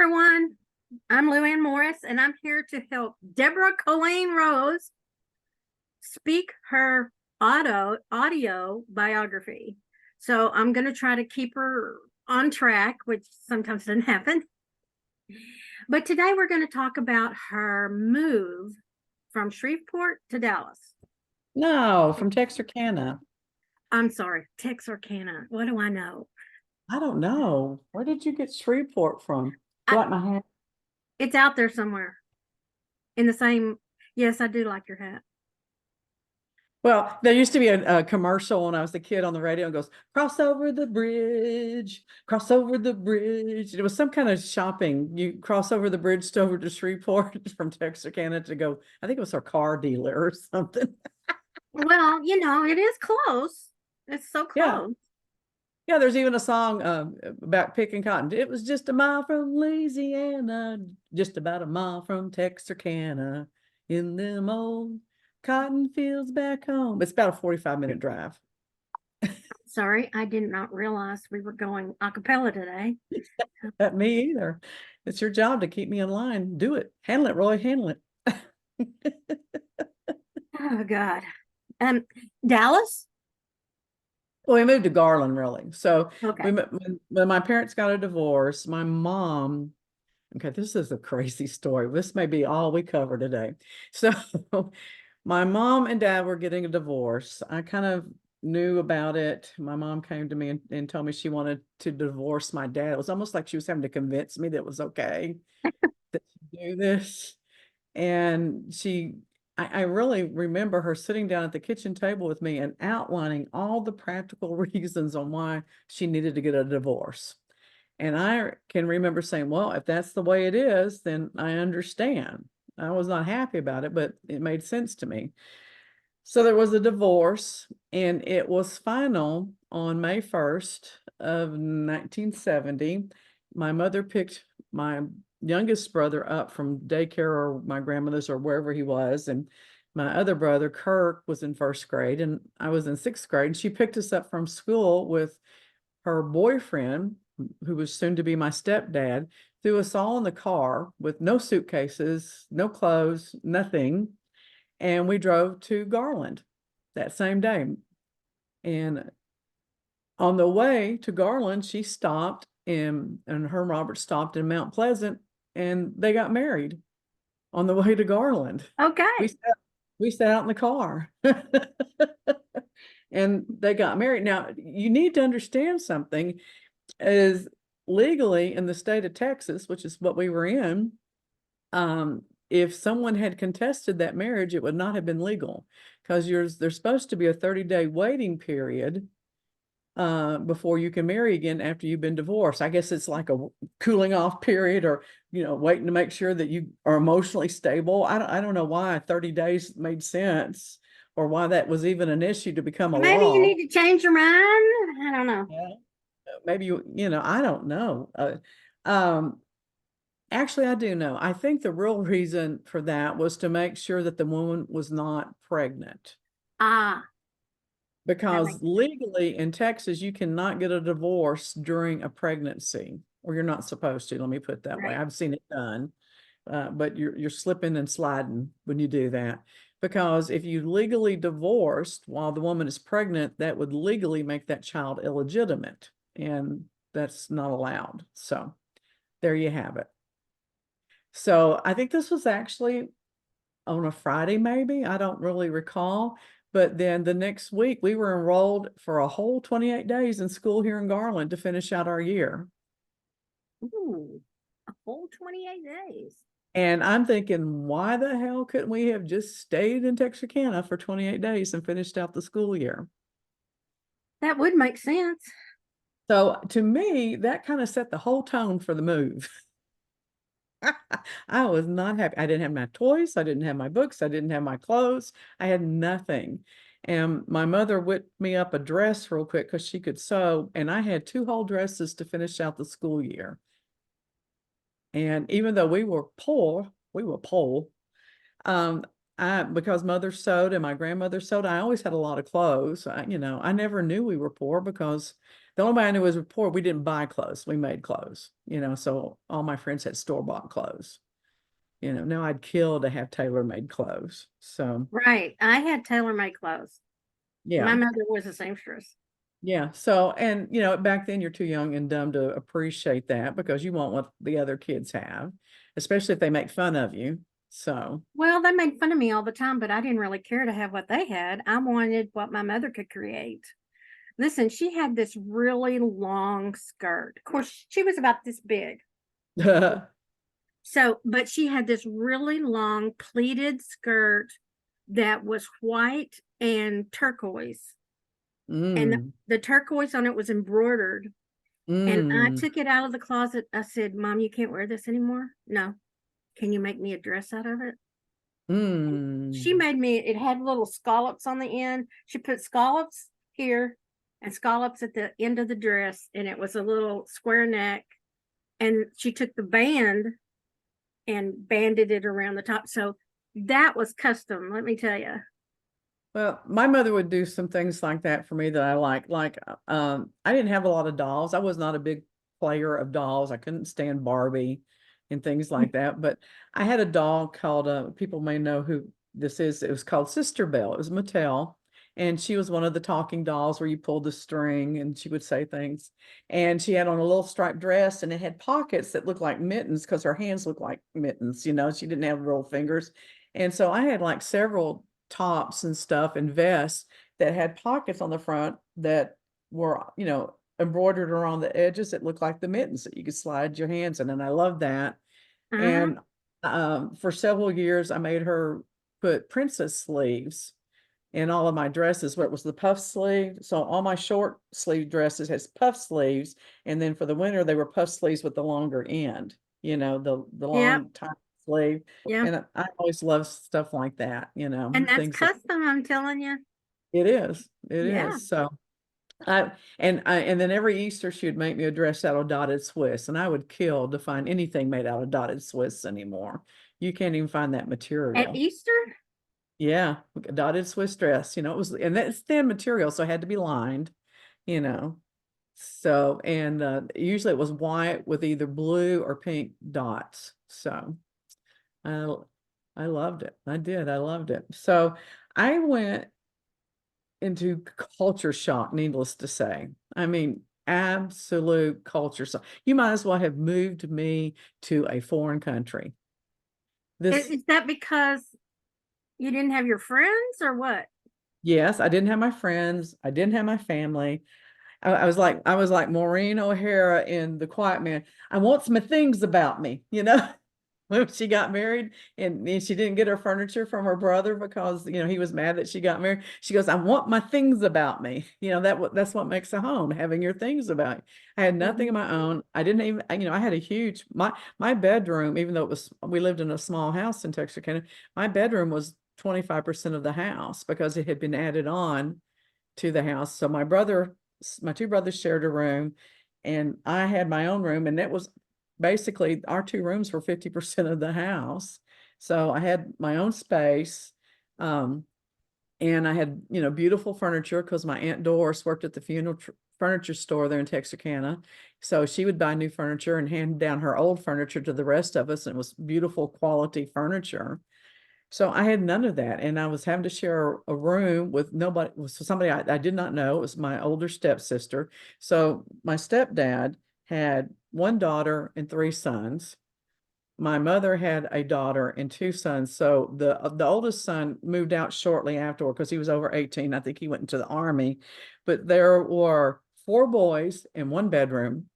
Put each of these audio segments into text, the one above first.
everyone. I'm Lou Ann Morris, and I'm here to help Deborah Colleen Rose speak her audio biography. So I'm going to try to keep her on track, which sometimes doesn't happen. But today we're going to talk about her move from Shreveport to Dallas. No, from Texarkana. I'm sorry, Texarkana. What do I know? I don't know. Where did you get Shreveport from? Do you like my hat? It's out there somewhere in the same. Yes, I do like your hat. Well, there used to be a commercial when I was a kid on the radio and goes, cross over the bridge, cross over the bridge. It was some kind of shopping. You cross over the bridge to over to Shreveport from Texarkana to go, I think it was our car dealer or something. Well, it is close. It's so Yeah. close. Yeah, there's even a song about picking cotton. It was just a mile from Louisiana, just about a mile from Texarkana, in them old cotton fields back home. It's about a 45-minute drive. Sorry, I did not realize we were going a cappella today. Not me either. It's your job to keep me in line. Do it. Handle it, Roy. Handle it. Oh God. Dallas? Well, we moved to Garland, really. So Okay. when my parents got a divorce, my mom, okay, this is a crazy story. This may be all we cover today. So my mom and dad were getting a divorce. I kind of knew about it. My mom came to me and told me she wanted to divorce my dad. It was almost like she was having to convince me that it was okay to do this. And I really remember her sitting down at the kitchen table with me and outlining all the practical reasons on why she needed to get a divorce. And I can remember saying, well, if that's the way it is, then I understand. I was not happy about it, but it made sense to me. So there was a divorce, and it was final on May 1st of 1970. My mother picked my youngest brother up from daycare or my grandmother's or wherever he was. And my other brother, Kirk, was in first grade, and I was in sixth grade. And she picked us up from school with her boyfriend, who was soon to be my stepdad, threw us all in the car with no suitcases, no clothes, nothing. And we drove to Garland that same day. And on the way to Garland, she stopped and her and Robert stopped in Mount Pleasant, and they got married on the way to Garland. Okay. We sat out in the car and they got married. Now, you need to understand something is legally in the state of Texas, which is what we were in, if someone had contested that marriage, it would not have been legal because there's supposed to be a 30-day waiting period before you can marry again after you've been divorced. I guess it's like a cooling off period, or waiting to make sure that you are emotionally stable. I don't know why 30 days made sense or why that was even an issue to become a Maybe you law. need to change your mind. I don't know. Yeah. Maybe I don't know. Um, Actually, I do know. I think the real reason for that was to make sure that the woman was not pregnant. Ah, Because legally in Texas, you cannot get a divorce during a pregnancy, or you're not supposed to. Let me put it that way. right. I've seen it done, but you're slipping and sliding when you do that. Because if you legally divorced while the woman is pregnant, that would legally make that child illegitimate, and that's not allowed. So there you have it. So I think this was actually on a Friday, maybe. I don't really recall. But then the next week, we were enrolled for a whole 28 days in school here in Garland to finish out our year. Ooh, a whole 28 days. And I'm thinking, why the hell couldn't we have just stayed in Texarkana for 28 days and finished out the school year? That would make sense. So to me, that kind of set the whole tone for the move. I was not happy. I didn't have my toys. I didn't have my books. I didn't have my clothes. I had nothing. And my mother whipped me up a dress real quick because she could sew. And I had 2 whole dresses to finish out the school year. And even though we were poor, um, because mother sewed and my grandmother sewed, I always had a lot of clothes. I never knew we were poor because the only way I knew we were poor, we didn't buy clothes. We made clothes, so all my friends had store-bought clothes. Now I'd kill to have tailor-made clothes. So Right. I had tailor-made clothes. My yeah. mother was a seamstress. Yeah. So, and back then you're too young and dumb to appreciate that because you want what the other kids have, especially if they make fun of you. So, Well, they made fun of me all the time, but I didn't really care to have what they had. I wanted what my mother could create. Listen, she had this really long skirt. Of course, she was about this big. So, but she had this really long pleated skirt that was white and turquoise. And mm, the turquoise on it was embroidered. And I mm, took it out of the closet. I said, Mom, you can't wear this anymore. No. Can you make me a dress out of it? She mm, made me, it had little scallops on the end. She put scallops here and scallops at the end of the dress, and it was a little square neck. And she took the band and banded it around the top. So that was custom, let me tell you. Well, my mother would do some things like that for me that I like. Like, I didn't have a lot of dolls. I was not a big player of dolls. I couldn't stand Barbie and things like that. But I had a doll called, people may know who this is. It was called Sister Belle. It was Mattel. And she was one of the talking dolls where you pulled the string and she would say things. And she had on a little striped dress and it had pockets that looked like mittens because her hands looked like mittens. She didn't have real fingers. And so I had like several tops and stuff and vests that had pockets on the front that were, embroidered around the edges that looked like the mittens that you could slide your hands in. And I love that. Uh-huh. And for several years, I made her put princess sleeves in all of my dresses where it was the puff sleeve. So all my short sleeve dresses has puff sleeves. And then for the winter, they were puff sleeves with the longer end, the Yep. long time sleeve. Yeah. And I always love stuff like that, And that's things that custom, I'm telling you. it is. It Yeah. is. So and then every Easter she would make me a dress out of dotted Swiss, and I would kill to find anything made out of dotted Swiss anymore. You can't even find that At material. Easter? Yeah, a dotted Swiss dress, it was, and that's thin material, so it had to be lined, you know. So, and usually it was white with either blue or pink dots. So, I I loved it. I did. I loved it. So, I went into culture shock, needless to say. I mean, absolute culture shock. You might as well have moved me to a foreign country. This, Is that because you didn't have your friends or what? yes, I didn't have my friends. I didn't have my family. I was like Maureen O'Hara in The Quiet Man. I want some things about me, when she got married and she didn't get her furniture from her brother because he was mad that she got married. She goes, I want my things about me. That's what makes a home, having your things about you. I had nothing of Mhm. my own. I didn't even, I had a huge my bedroom, even though we lived in a small house in Texarkana, my bedroom was 25% of the house because it had been added on to the house. So my two brothers shared a room and I had my own room, and that was basically our two rooms were 50% of the house. So I had my own space. Um, and I had, beautiful furniture because my Aunt Doris worked at the furniture store there in Texarkana. So she would buy new furniture and hand down her old furniture to the rest of us. And it was beautiful quality furniture. So I had none of that. And I was having to share a room with nobody, with somebody I did not know. It was my older stepsister. So my stepdad had one daughter and three sons. My mother had a daughter and two sons. So the oldest son moved out shortly afterward because he was over 18. I think he went into the army. But there were four boys in one bedroom,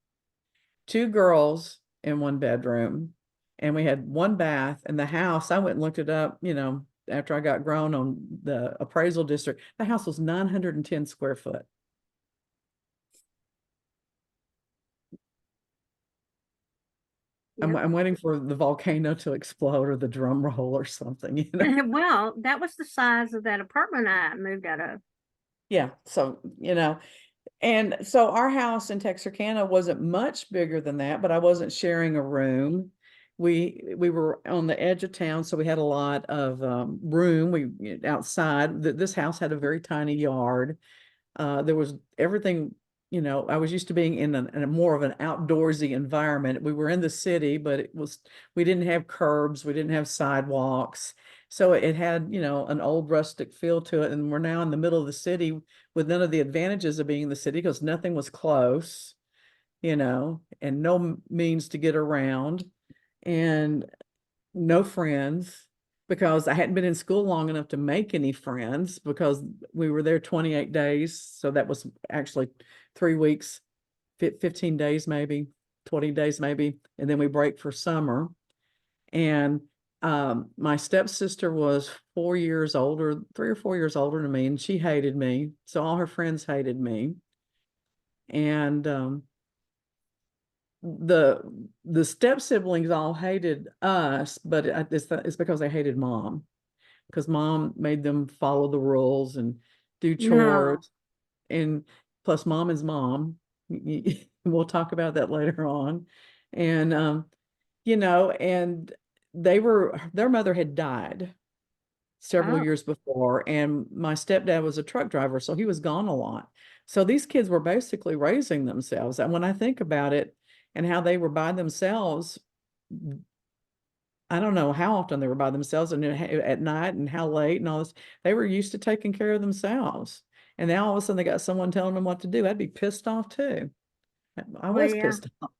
two girls in one bedroom, and we had one bath. And the house, I went and looked it up, after I got grown on the appraisal district. The house was 910 square foot. I'm, Yep. I'm waiting for the volcano to explode or the drum roll or something. Well, that was the size of that apartment I moved out of. Yeah. So, and so our house in Texarkana wasn't much bigger than that, but I wasn't sharing a room. we were on the edge of town, so we had a lot of room. Outside. This house had a very tiny yard. There was everything, I was used to being in a more of an outdoorsy environment. We were in the city, but we didn't have curbs, we didn't have sidewalks. So it had, an old rustic feel to it. And we're now in the middle of the city with none of the advantages of being in the city because nothing was close, and no means to get around and no friends because I hadn't been in school long enough to make any friends because we were there 28 days. So that was actually 3 weeks, 15 days, maybe 20 days, maybe. And then we break for summer. And my stepsister was 4 years older, 3 or 4 years older than me, and she hated me. So all her friends hated me. And the step siblings all hated us, but it's because they hated mom, because mom made them follow the rules and do No. chores, and plus mom is mom. We'll talk about that later on. And and their mother had died several Oh, years before, and my stepdad was a truck driver, so he was gone a lot. So these kids were basically raising themselves. And when I think about it and how they were by themselves, I don't know how often they were by themselves and at night and how late and all this. They were used to taking care of themselves. And now all of a sudden they got someone telling them what to do. I'd be pissed off too. I well, was yeah. pissed off.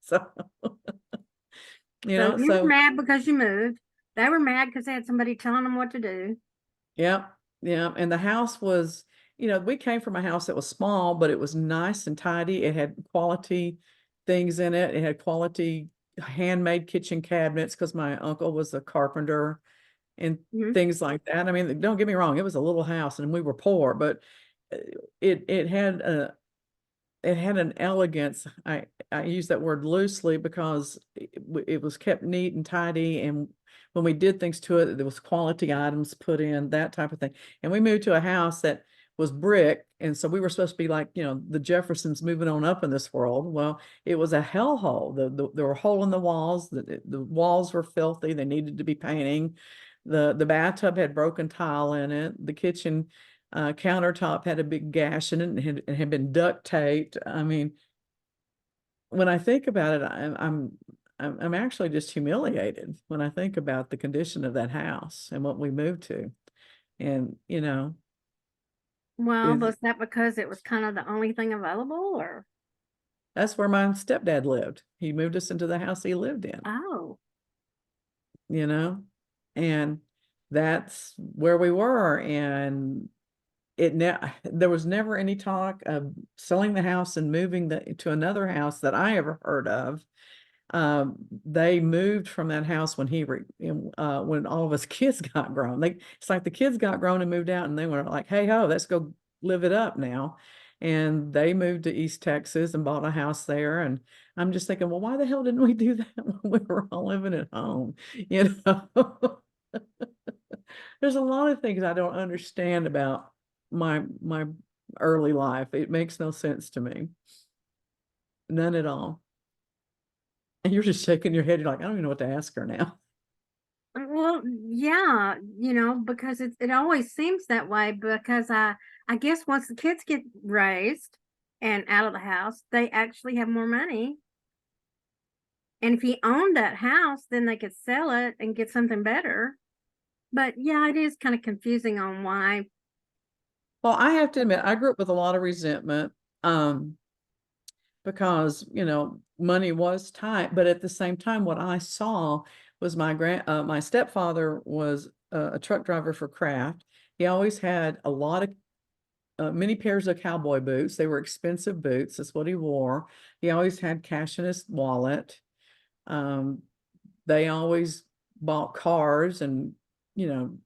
So, So you were so mad because you moved. They were mad because they had somebody telling them what to do. yeah, yeah. And the house was, we came from a house that was small, but it was nice and tidy. It had quality things in it. It had quality handmade kitchen cabinets because my uncle was a carpenter and Mhm. things like that. I mean, don't get me wrong, it was a little house and we were poor, but uh, it had an elegance. I use that word loosely because it was kept neat and tidy, and when we did things to it, there was quality items put in, that type of thing. And we moved to a house that was brick, and so we were supposed to be like, the Jeffersons moving on up in this world. Well, it was a hellhole. There were hole in the walls. The walls were filthy. They needed to be painting. The bathtub had broken tile in it. The kitchen countertop had a big gash in it and had been duct taped. I mean, when I think about it, I'm actually just humiliated when I think about the condition of that house and what we moved to. And Well, is was that because it was kind of the only thing available, or? that's where my stepdad lived. He moved us into the house he lived in, Oh, you know, and that's where we were. And there was never any talk of selling the house and moving to another house that I ever heard of. They moved from that house when all of us kids got grown. It's like the kids got grown and moved out, and they were like, "Hey ho, let's go live it up now." And they moved to East Texas and bought a house there. And I'm just thinking, well, why the hell didn't we do that when we were all living at home? You know, there's a lot of things I don't understand about my early life. It makes no sense to me, none at all. And you're just shaking your head. You're like, I don't even know what to ask her now. well, yeah, because it always seems that way because I guess once the kids get raised and out of the house, they actually have more money. And if he owned that house, then they could sell it and get something better. But yeah, it is kind of confusing on why. Well, I have to admit, I grew up with a lot of resentment, because, money was tight. But at the same time, what I saw was my stepfather was a truck driver for Kraft. He always had a lot of many pairs of cowboy boots. They were expensive boots. That's what he wore. He always had cash in his wallet. Um, they always bought cars and, you know,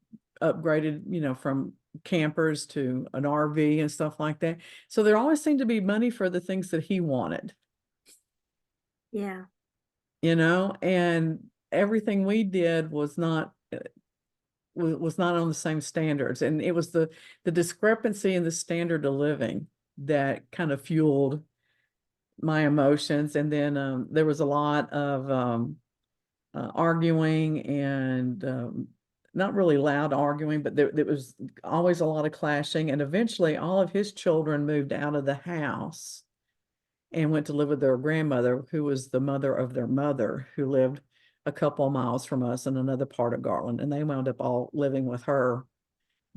upgraded, from campers to an RV and stuff like that. So there always seemed to be money for the things that he wanted, Yeah. and everything we did was not on the same standards. And it was the discrepancy in the standard of living that kind of fueled my emotions. And then there was a lot of arguing and not really loud arguing, but there was always a lot of clashing. And eventually, all of his children moved out of the house and went to live with their grandmother, who was the mother of their mother, who lived a couple of miles from us in another part of Garland. And they wound up all living with her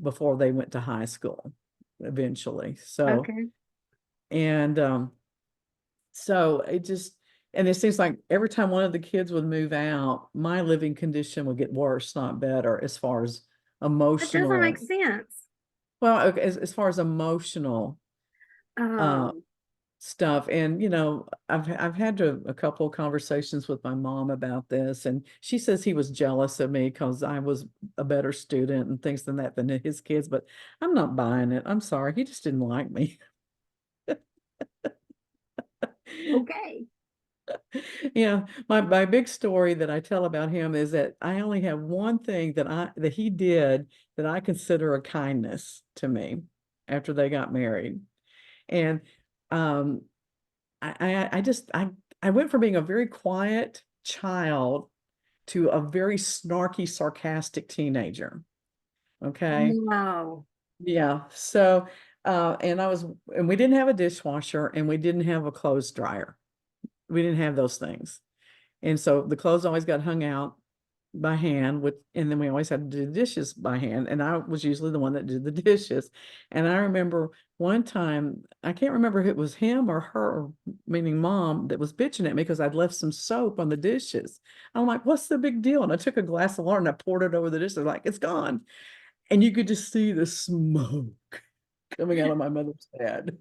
before they went to high school eventually. So, Okay. and so it just, and it seems like every time one of the kids would move out, my living condition would get worse, not better, as far as That doesn't make emotional. sense. Well, as far as emotional uh Oh, stuff. And I've had a couple of conversations with my mom about this, and she says he was jealous of me because I was a better student and things than his kids, but I'm not buying it. I'm sorry. He just didn't like me. okay. Yeah, my big story that I tell about him is that I only have one thing that he did that I consider a kindness to me after they got married. And um I went from being a very quiet child to a very snarky, sarcastic teenager. Okay. No. Yeah. So and we didn't have a dishwasher and we didn't have a clothes dryer. We didn't have those things. And so the clothes always got hung out by hand and then we always had to do the dishes by hand. And I was usually the one that did the dishes. And I remember one time, I can't remember if it was him or her, meaning mom, that was bitching at me because I'd left some soap on the dishes. I'm like, what's the big deal? And I took a glass of water and I poured it over the dishes, like, it's gone. And you could just see the smoke coming out of my mother's head.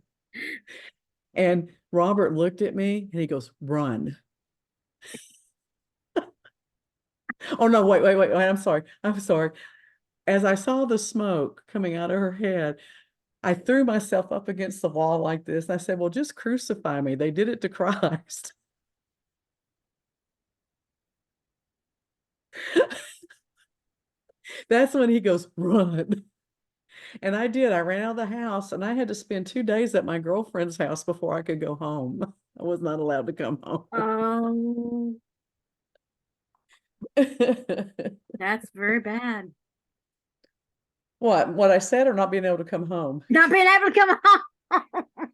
And Robert looked at me and he goes, run. Oh no, wait. I'm sorry. I'm sorry. As I saw the smoke coming out of her head, I threw myself up against the wall like this. I said, well, just crucify me. They did it to Christ. That's when he goes, run. And I did. I ran out of the house and I had to spend 2 days at my girlfriend's house before I could go home. I was not allowed to come home. Um, that's very bad. What I said, or not being able to come home? Not being able to come home.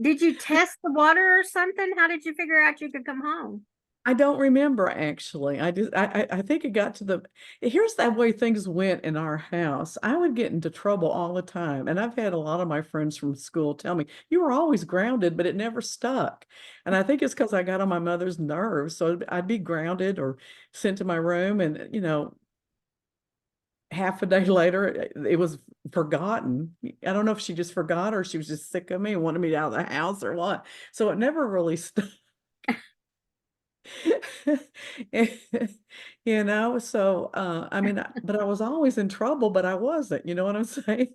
Did you test the water or something? How did you figure out you could come home? I don't remember actually. I think it got to here's that way things went in our house. I would get into trouble all the time. And I've had a lot of my friends from school tell me, you were always grounded, but it never stuck. And I think it's because I got on my mother's nerves. So I'd be grounded or sent to my room and half a day later it was forgotten. I don't know if she just forgot or she was just sick of me and wanted me out of the house or what. So it never really stuck. So I mean, but I was always in trouble, but I wasn't, you know what I'm saying?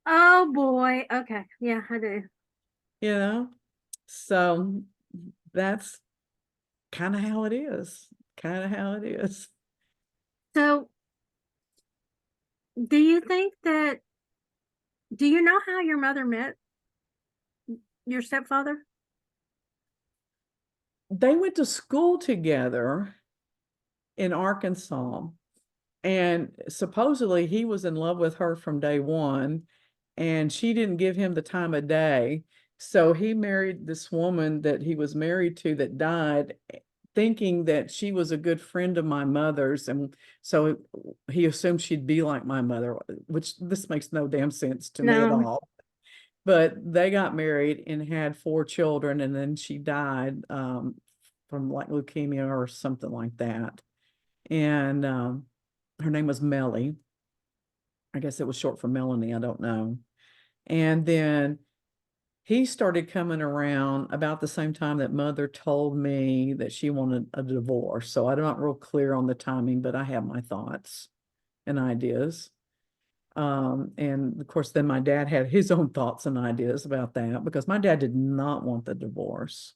Oh boy. Okay. Yeah, I do. You know, so that's kind of how it is, kind of how it is. So, do you think that, do you know how your mother met your stepfather? They went to school together in Arkansas, and supposedly he was in love with her from day one, and she didn't give him the time of day. So he married this woman that he was married to that died, thinking that she was a good friend of my mother's. And so he assumed she'd be like my mother, which this makes no damn sense to me at No. all. But they got married and had 4 children, and then she died from like leukemia or something like that. And her name was Melly. I guess it was short for Melanie. I don't know. And then he started coming around about the same time that mother told me that she wanted a divorce. So I'm not real clear on the timing, but I have my thoughts and ideas. And of course, then my dad had his own thoughts and ideas about that because my dad did not want the divorce.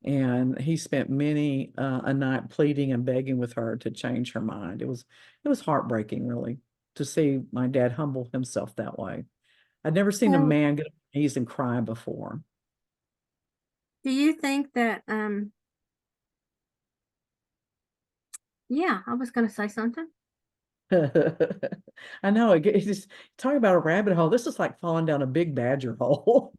And he spent many a night pleading and begging with her to change her mind. It was heartbreaking, really, to see my dad humble himself that way. I'd never seen a Well, man get on his knees and cry before. Do you think that, yeah, I was going to say something. I know it's just talking about a rabbit hole. This is like falling down a big badger hole.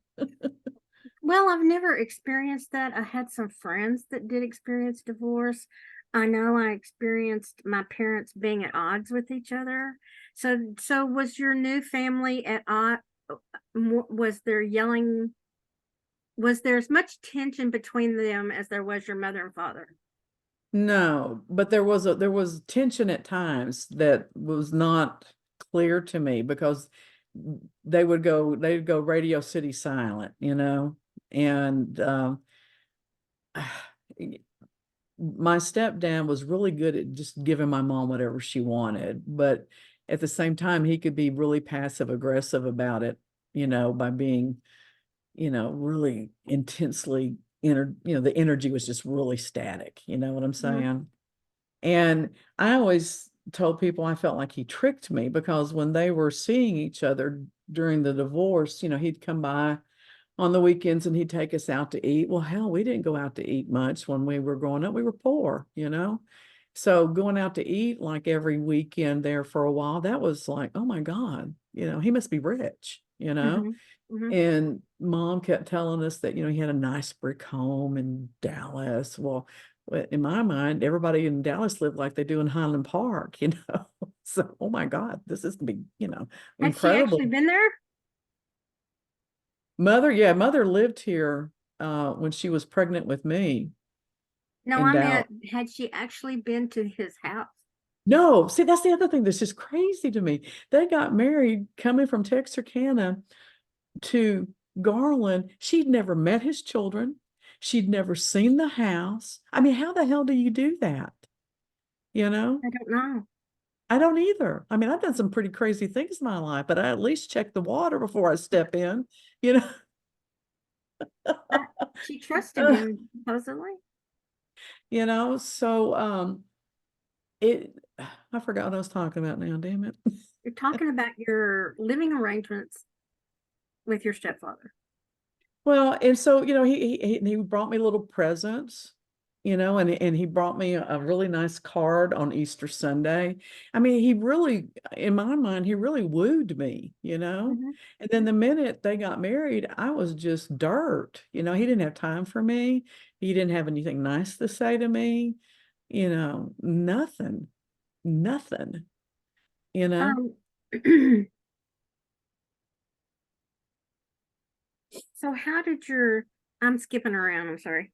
Well, I've never experienced that. I had some friends that did experience divorce. I know I experienced my parents being at odds with each other. So was your new family at odd? Was there yelling? Was there as much tension between them as there was your mother and father? No, but there was tension at times that was not clear to me because they'd go Radio City silent, and my stepdad was really good at just giving my mom whatever she wanted, but at the same time he could be really passive aggressive about it, by being, really intensely the energy was just really static, you know what I'm Mhm. saying? And I always told people I felt like he tricked me because when they were seeing each other during the divorce, he'd come by on the weekends and he'd take us out to eat. Well, hell, we didn't go out to eat much when we were growing up. We were poor. So going out to eat like every weekend there for a while, that was like, oh my God, he must be rich. Mhm. Mhm. And mom kept telling us that, he had a nice brick home in Dallas. Well, in my mind, everybody in Dallas lived like they do in Highland Park. So, oh my God, this is gonna be, Had she actually incredible. been there? Yeah, mother lived here when she was pregnant with me No, in I Dallas. meant had she actually been to his house? No, see, that's the other thing that's just crazy to me. They got married coming from Texarkana to Garland. She'd never met his children. She'd never seen the house. I mean, how the hell do you do that? You know, I don't know. I don't either. I mean, I've done some pretty crazy things in my life, but I at least check the water before I step in, you know. I, she trusted him supposedly. So it I forgot what I was talking about now, damn it. You're talking about your living arrangements with your stepfather. Well, and so, he brought me little presents, and he brought me a really nice card on Easter Sunday. I mean, he really, in my mind, he really wooed me. Mhm. And then the minute they got married, I was just dirt. He didn't have time for me. He didn't have anything nice to say to me, nothing, nothing, you know. Um, so how did your, I'm skipping around, I'm sorry.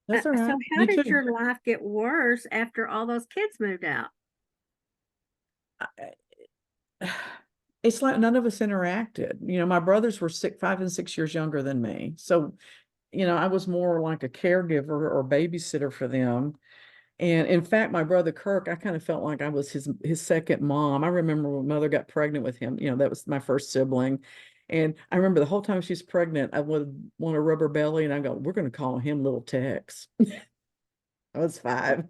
That's all So right. how Me did too. your life get worse after all those kids moved out? It's like none of us interacted. My brothers were 5 and 6 years younger than me. So, I was more like a caregiver or babysitter for them. And in fact, my brother Kirk, I kind of felt like I was his second mom. I remember when mother got pregnant with him, that was my first sibling. And I remember the whole time she was pregnant, I would want to rub her belly and I go, we're going to call him little Tex. I was 5.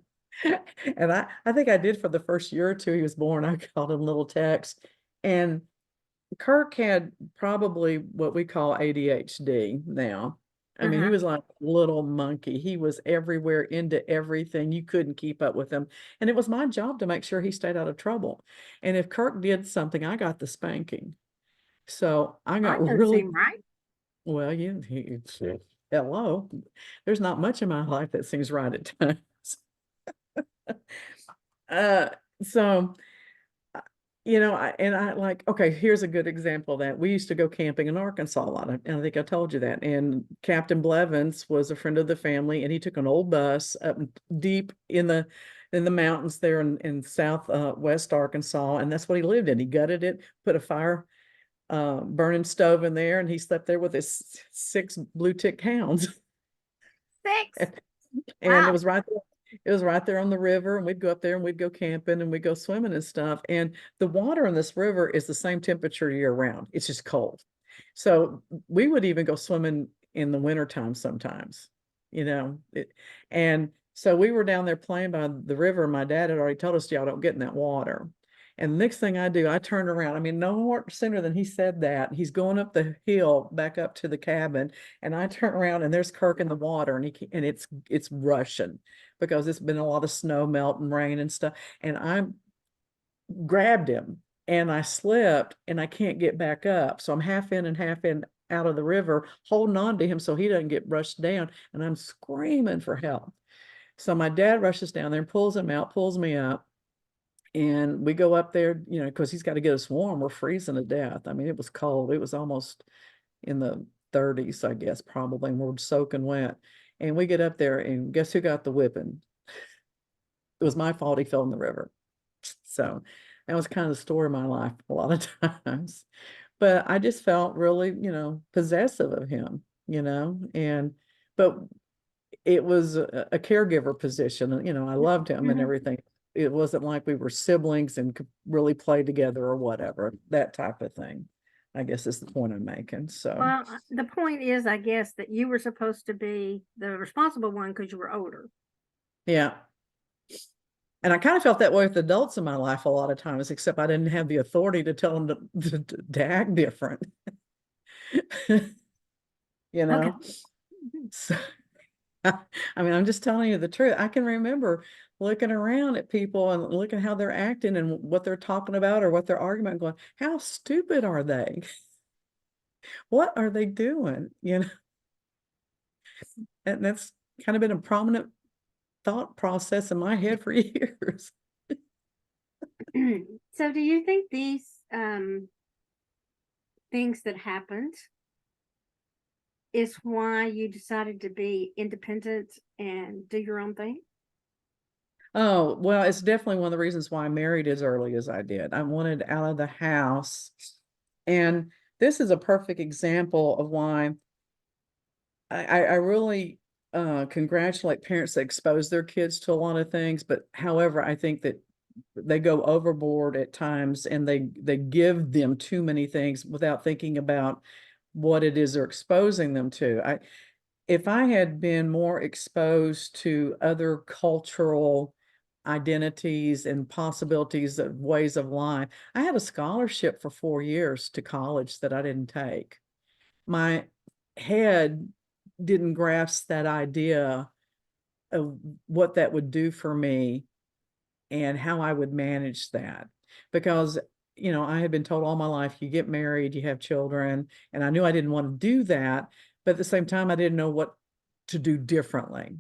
And I think I did for the first year or two he was born. I called him little Tex. And Kirk had probably what we call ADHD now. I mean, he Uh-huh. was like a little monkey. He was everywhere into everything. You couldn't keep up with him. And it was my job to make sure he stayed out of trouble. And if Kirk did something, I got the spanking. So I That got doesn't really seem right. well, hello. There's not much in my life that seems right at times. Uh, so I like, okay, here's a good example of that we used to go camping in Arkansas a lot. And I think I told you that. And Captain Blevins was a friend of the family, and he took an old bus up deep in the mountains there in south west Arkansas, and that's what he lived in. He gutted it, put a fire burning stove in there, and he slept there with his 6 blue tick hounds. Six. And it Wow. was right there. It was right there on the river, and we'd go up there and we'd go camping and we'd go swimming and stuff. And the water in this river is the same temperature year round. It's just cold. So we would even go swimming in the wintertime sometimes, and so we were down there playing by the river. My dad had already told us, y'all don't get in that water. And the next thing I do, I turn around. I mean, no more sooner than he said that, he's going up the hill back up to the cabin, and I turn around and there's Kirk in the water, and it's rushing because it's been a lot of snow melt and rain and stuff. And I grabbed him and I slipped and I can't get back up. So I'm half in and half in out of the river, holding on to him so he doesn't get rushed down. And I'm screaming for help. So my dad rushes down there and pulls him out, pulls me up. And we go up there, you know, because he's got to get us warm. We're freezing to death. I mean, it was cold. It was almost in the 30s, I guess, probably. And we're soaking wet. And we get up there, and guess who got the whipping? It was my fault he fell in the river. So that was kind of the story of my life a lot of times. But I just felt really, you know, possessive of him, you know, but it was a caregiver position. You know, I loved him and Mhm. everything. It wasn't like we were siblings and could really play together or whatever, that type of thing, I guess is the point I'm making. So, Well, the point is, I guess, that you were supposed to be the responsible one because you were older. yeah. And I kind of felt that way with adults in my life a lot of times, except I didn't have the authority to tell them to act different, you Okay. know? So, I mean, I'm just telling you the truth. I can remember looking around at people and looking how they're acting and what they're talking about or what they're arguing, and going, how stupid are they? What are they doing? You know, and that's kind of been a prominent thought process in my head for years. So, do you think these things that happened is why you decided to be independent and do your own thing? Oh, well, it's definitely one of the reasons why I married as early as I did. I wanted out of the house. And this is a perfect example of why I really congratulate parents that expose their kids to a lot of things. But however, I think that they go overboard at times and they give them too many things without thinking about what it is they're exposing them to. If I had been more exposed to other cultural identities and possibilities of ways of life, I had a scholarship for 4 years to college that I didn't take. My head didn't grasp that idea of what that would do for me and how I would manage that. Because, you know, I had been told all my life, you get married, you have children, and I knew I didn't want to do that. But at the same time, I didn't know what to do differently.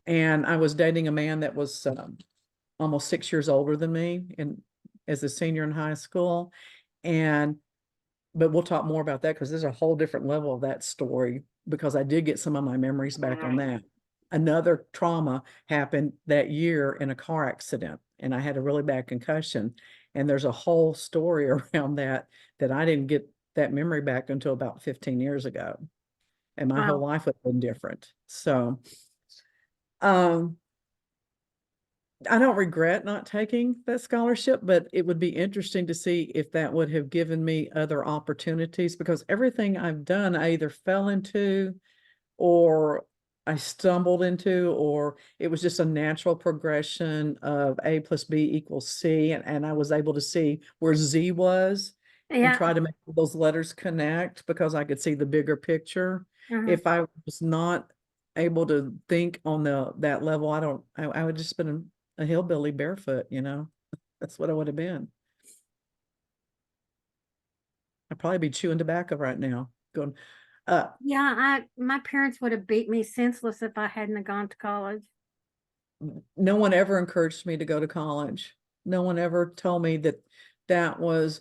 And I was dating a man that was almost 6 years older than me and as a senior in high school. And but we'll talk more about that because there's a whole different level of that story because I did get some of my memories back on that. Another trauma happened that year in a car accident, and I had a really bad concussion. And there's a whole story around that that I didn't get that memory back until about 15 years ago. And my whole Wow. life would have been different. So, um, I don't regret not taking that scholarship, but it would be interesting to see if that would have given me other opportunities because everything I've done, I either fell into or I stumbled into, or it was just a natural progression of A plus B equals C. And I was able to see where Z was and Yeah. try to make those letters connect because I could see the bigger picture. Uh-huh. If I was not able to think on that level, I would just been a hillbilly barefoot, you know. That's what I would have been. I'd probably be chewing tobacco right now, going, Yeah, my parents would have beat me senseless if I hadn't have gone to college. no one ever encouraged me to go to college. No one ever told me that that was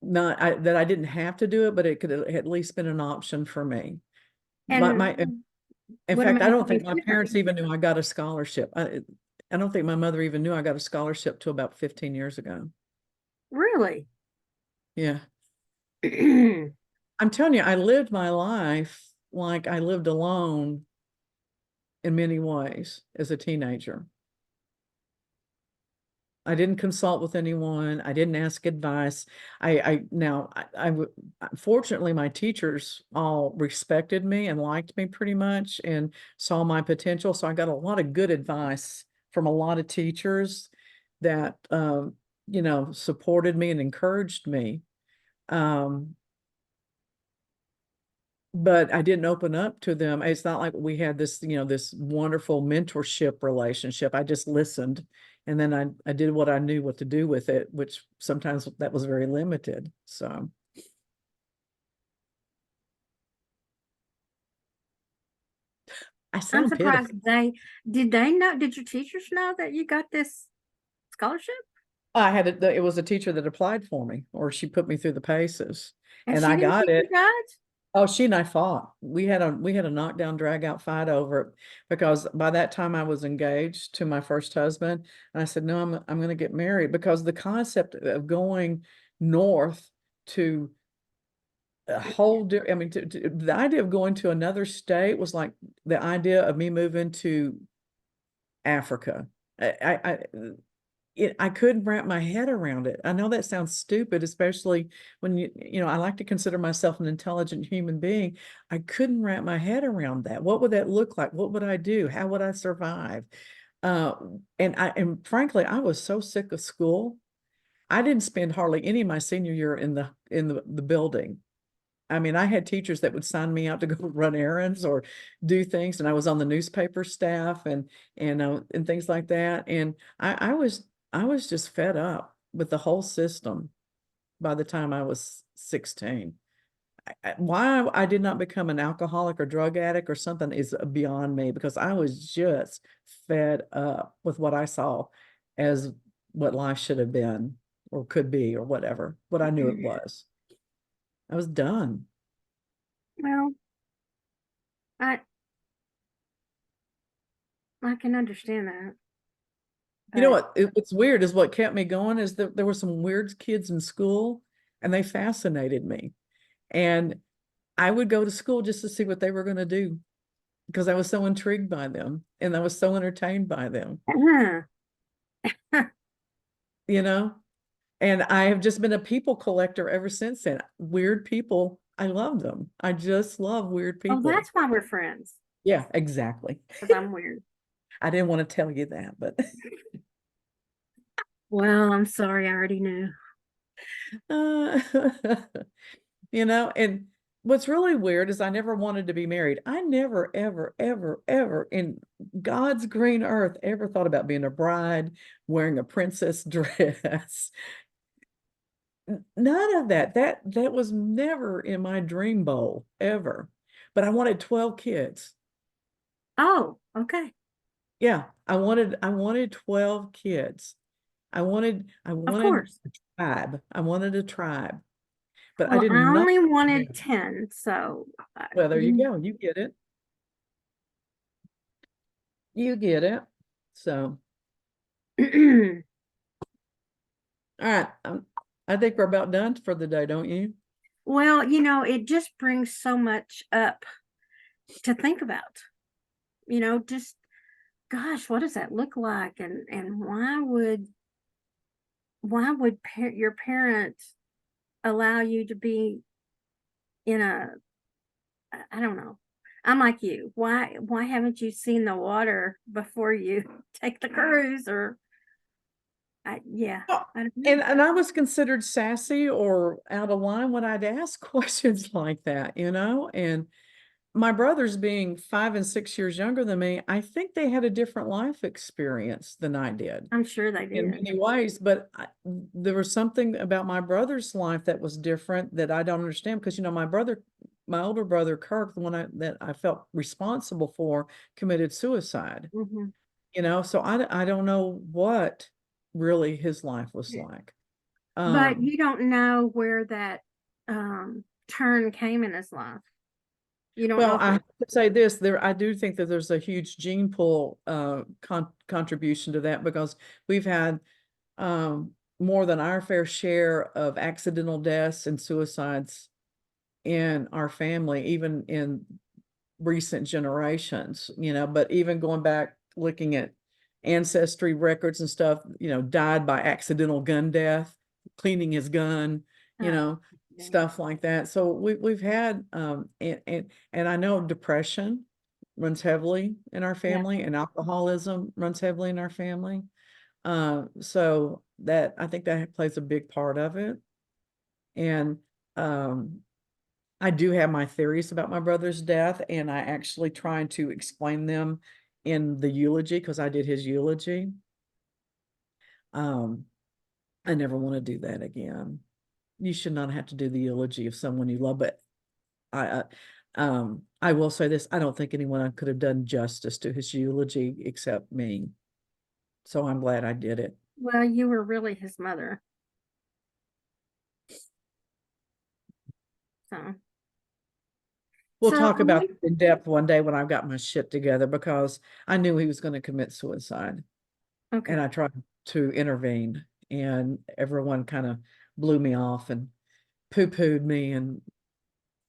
that I didn't have to do it, but it could have at least been an option for me. And In would have fact, I made don't think you my sooner. parents even knew I got a scholarship. I don't think my mother even knew I got a scholarship till about 15 years ago. Really? Yeah. I'm telling you, I lived my life like I lived alone in many ways as a teenager. I didn't consult with anyone. I didn't ask advice. Fortunately, my teachers all respected me and liked me pretty much and saw my potential. So I got a lot of good advice from a lot of teachers that, you know, supported me and encouraged me. Um, but I didn't open up to them. It's not like we had this, you know, this wonderful mentorship relationship. I just listened, and then I did what I knew what to do with it, which sometimes that was very limited. So I I'm sound pitiful. surprised did your teachers know that you got this scholarship? It was a teacher that applied for me, or she put me through the paces, And and she I didn't got think you it. got it? Oh, she and I fought. We had a knockdown, drag out fight over it, because by that time I was engaged to my first husband, and I said, "No, I'm going to get married," because the concept of going north to a whole I mean, the idea of going to another state was like the idea of me moving to Africa. I couldn't wrap my head around it. I know that sounds stupid, especially when you know, I like to consider myself an intelligent human being. I couldn't wrap my head around that. What would that look like? What would I do? How would I survive? Uh, and frankly, I was so sick of school. I didn't spend hardly any of my senior year in the building. I mean, I had teachers that would sign me out to go run errands or do things, and I was on the newspaper staff and things like that. And I was just fed up with the whole system by the time I was 16. Why I did not become an alcoholic or drug addict or something is beyond me, because I was just fed up with what I saw as what life should have been or could be or whatever, what I knew it was. I was done. Well, I I can understand that, You know but what? What's weird is what kept me going is that there were some weird kids in school, and they fascinated me. And I would go to school just to see what they were going to do, because I was so intrigued by them and I was so entertained by them, you know? And I have just been a people collector ever since then. Weird people, I love them. I just love weird oh, people. that's why we're friends, Yeah, exactly. because I'm weird. I didn't want to tell you that, but Well, I'm sorry, I already knew. uh, you know, and what's really weird is I never wanted to be married. I never, ever, ever, ever in God's green earth ever thought about being a bride, wearing a princess dress. None of that. That was never in my dream bowl ever. But I wanted 12 kids. Oh, okay. Yeah, I wanted 12 kids. I Of wanted course. a tribe. I wanted a tribe. But I Well, did I not only want wanted to. 10, so Well, there you you go. You get it. You get it. So, all right. I think we're about done for the day, don't you? well, it just brings so much up to think about. Just gosh, what does that look like? And why would your parents allow you to be in a I don't know. I'm like you. Why haven't you seen the water before you take the cruise? Or yeah, Oh, I don't know. and I was considered sassy or out of line when I'd ask questions like that, you know? And my brothers being 5 and 6 years younger than me, I think they had a different life experience than I did I'm sure they in did. many ways, but there was something about my brother's life that was different that I don't understand, because you know my older brother Kirk, the one that I felt responsible for, committed suicide. Hmm. You know, so I don't know what really his life was like. But Um, you don't know where that turn came in his life. You don't well, know I for have to say this, I do think that there's a huge gene pool contribution to that, because we've had more than our fair share of accidental deaths and suicides in our family, even in recent generations, you know, but even going back, looking at ancestry records and stuff, you know, died by accidental gun death, cleaning his gun, you oh, know, yeah. stuff like that. So we've had and I know depression runs heavily in our Yeah. family, and alcoholism runs heavily in our family. So that, I think that plays a big part of it. And I do have my theories about my brother's death, and I actually trying to explain them in the eulogy because I did his eulogy. I never want to do that again. You should not have to do the eulogy of someone you love, but I I will say this, I don't think anyone could have done justice to his eulogy except me. So I'm glad I did it. Well, you were really his mother. So, We'll so talk about it in depth one day when I've got my shit together because I knew he was going to commit suicide and okay. I tried to intervene and everyone kind of blew me off and poo-pooed me. And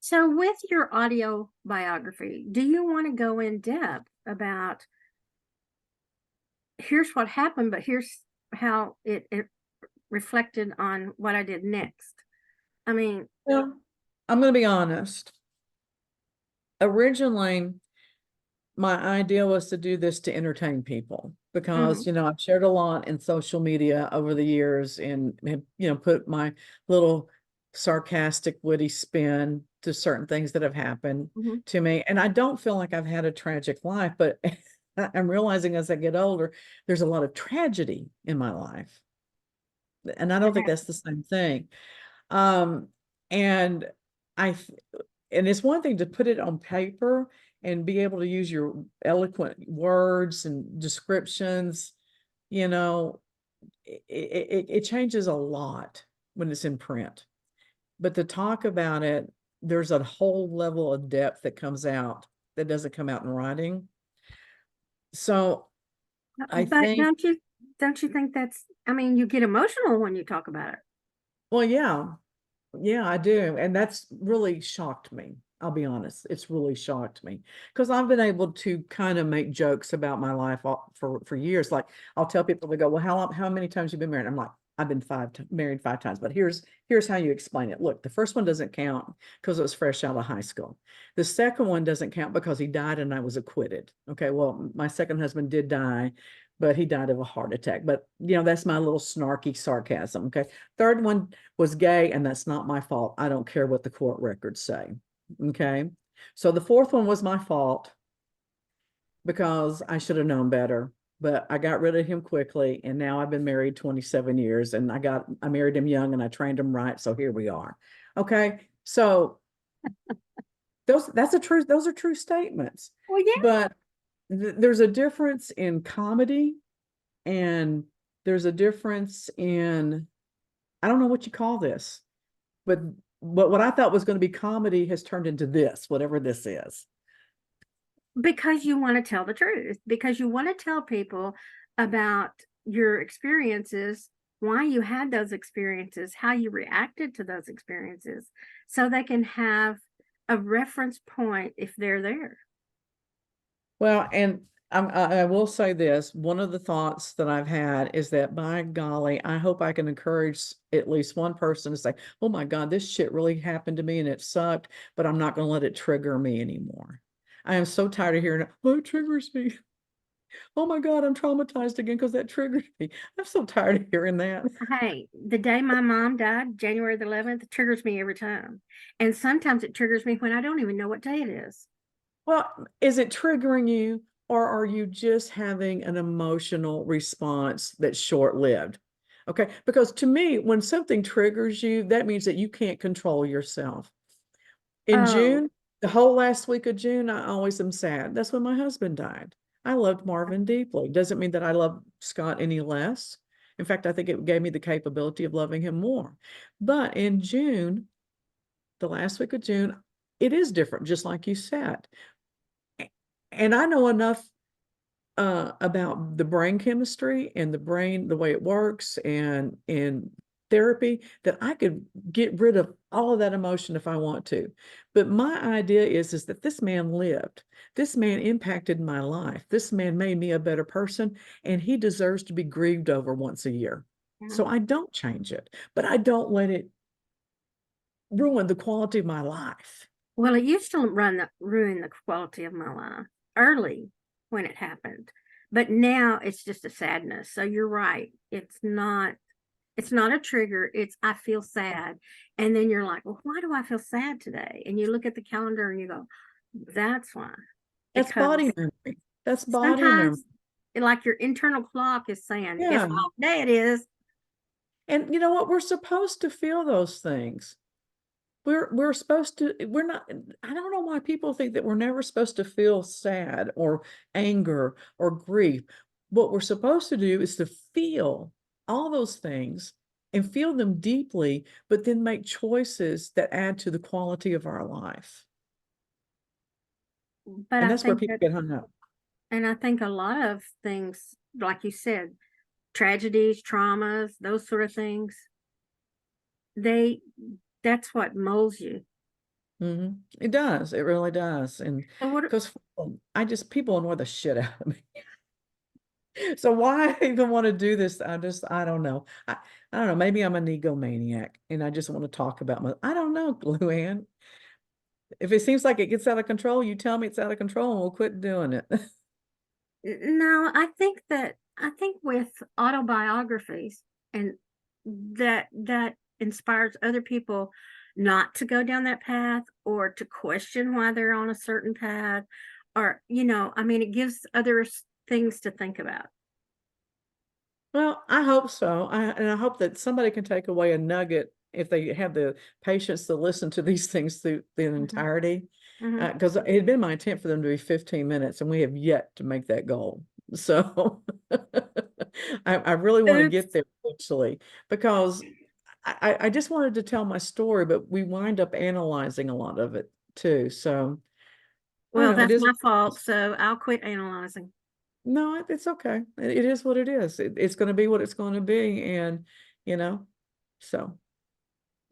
So with your audio biography, do you want to go in depth about here's what happened, but here's how it reflected on what I did next? I mean, well, I'm going to be honest. Originally, my idea was to do this to entertain people because, mhm, you know, I've shared a lot in social media over the years and have, you know, put my little sarcastic, witty spin to certain things that have happened mhm, to me. And I don't feel like I've had a tragic life, but I'm realizing as I get older, there's a lot of tragedy in my life. And I don't think that's the same thing. Um, and I, and it's one thing to put it on paper and be able to use your eloquent words and descriptions, you know, it changes a lot when it's in print. But to talk about it, there's a whole level of depth that comes out that doesn't come out in writing. So I but think, don't you think that's, I mean, you get emotional when you talk about it. well, yeah, yeah, I do. And that's really shocked me. I'll be honest. It's really shocked me because I've been able to kind of make jokes about my life for years. Like I'll tell people, they go, well, how many times you been married? I'm like, I've been married 5 times, but here's how you explain it. Look, the first one doesn't count because it was fresh out of high school. The second one doesn't count because he died and I was acquitted. Okay, well, my second husband did die, but he died of a heart attack. But you know, that's my little snarky sarcasm. Okay. Third one was gay, and that's not my fault. I don't care what the court records say. Okay. So the fourth one was my fault because I should have known better, but I got rid of him quickly. And now I've been married 27 years and I married him young and I trained him right. So here we are. Okay. So those are true statements, Well, yeah, but there's a difference in comedy and there's a difference in, I don't know what you call this, but what I thought was going to be comedy has turned into this, whatever this is. because you want to tell the truth, because you want to tell people about your experiences, why you had those experiences, how you reacted to those experiences, so they can have a reference point if they're there. Well, and I will say this, one of the thoughts that I've had is that by golly, I hope I can encourage at least one person to say, oh my God, this shit really happened to me and it sucked, but I'm not going to let it trigger me anymore. I am so tired of hearing, oh, it triggers me. Oh my God, I'm traumatized again because that triggered me. I'm so tired of hearing that. Hey, the day my mom died, January the 11th, it triggers me every time. And sometimes it triggers me when I don't even know what day it is. Well, is it triggering you or are you just having an emotional response that's short-lived? Okay, because to me, when something triggers you, that means that you can't control yourself. In Oh, June, the whole last week of June, I always am sad. That's when my husband died. I loved Marvin deeply. Doesn't mean that I love Scott any less. In fact, I think it gave me the capability of loving him more. But in June, the last week of June, it is different, just like you said. And I know enough about the brain chemistry and the brain, the way it works, and in therapy that I could get rid of all of that emotion if I want to. But my idea is that this man lived. This man impacted my life. This man made me a better person, and he deserves to be grieved over once a year. yeah. So I don't change it, but I don't let it ruin the quality of my life. Well, it used to ruin the quality of my life early when it happened. But now it's just a sadness. So you're right. It's not a trigger. It's I feel sad. And then you're like, well, why do I feel sad today? And you look at the calendar and you go, that's why. That's Because body memory. That's body memory. sometimes like your internal clock is saying, guess Yeah. what day it is? And you know what? We're supposed to feel those things. We're supposed to, we're not, I don't know why people think that we're never supposed to feel sad or anger or grief. What we're supposed to do is to feel all those things and feel them deeply, but then make choices that add to the quality of our life. But And I that's where think people that, get hung up. and I think a lot of things, like you said, tragedies, traumas, those sort of things, they that's what molds you. It does. It really does. And So what because people annoy the shit out of me. So why I even want to do this? I don't know. I don't know. Maybe I'm an egomaniac and I just want to talk about I don't know, Luann. If it seems like it gets out of control, you tell me it's out of control and we'll quit doing it. No, I think with autobiographies and that inspires other people not to go down that path or to question why they're on a certain path or I mean it gives others things to think about. Well, I hope so. And I hope that somebody can take away a nugget if they have the patience to listen to these things through the Mhm, entirety. mhm. Because it had been my intent for them to be 15 minutes, and we have yet to make that goal. So I really want to Oops. get there eventually because I just wanted to tell my story, but we wind up analyzing a lot of it too. So I don't Well, know. It that's is. my fault, so I'll quit analyzing. No, it's okay. It is what it is. It's going to be what it's going to be. And, you know, so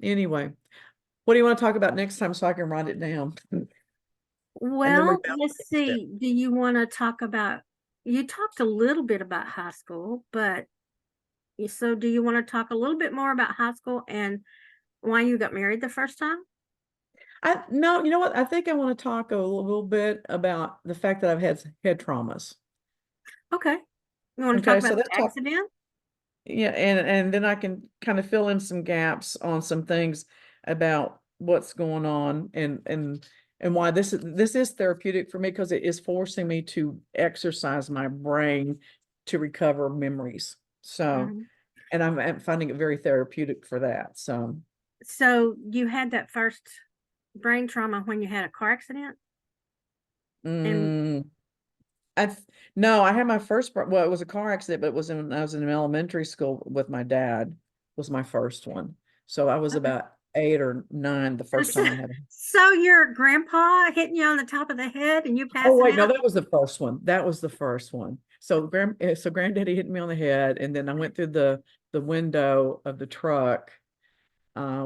anyway, what do you want to talk about next time so I can write it down? And then we're Well, down to let's the next step. see. Do you want to talk about you talked a little bit about high school, but so do you want to talk a little bit more about high school and why you got married the first time? No, you know what? I think I want to talk a little bit about the fact that I've had head traumas. Okay. You want to talk Okay, about so let's the talk. accident? Yeah, and then I can kind of fill in some gaps on some things about what's going on and why this is therapeutic for me because it is forcing me to exercise my brain to recover memories. So, Mhm. and I'm finding it very therapeutic for that. So, So you had that first brain trauma when you had a car accident? And mm, I no, I had my first well, it was a car accident, but it was I was in elementary school with my dad was my first one. So I was okay. about 8 or 9 the first So, time I had. so your grandpa hitting you on the top of the head and you Oh passing wait, no, out? that was the first one. That was the first one. So so granddaddy hit me on the head, and then I went through the window of the truck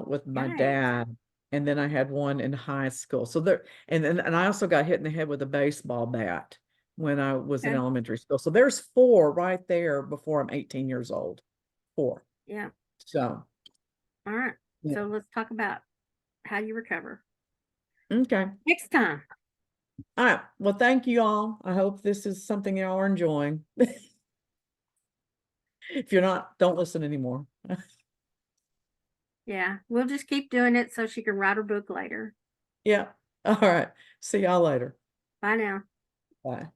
with my Yikes. dad, and then I had one in high school. So and I also got hit in the head with a baseball bat when I was in Okay. elementary school. So there's 4 right there before I'm 18 years old. 4. Yeah. So All right. yeah. So let's talk about how you recover Okay. next time. All right. Well, thank you all. I hope this is something y'all are enjoying. If you're not, don't listen anymore. Yeah. We'll just keep doing it so she can write her book later. Yeah. All right. See y'all later. Bye now. Bye.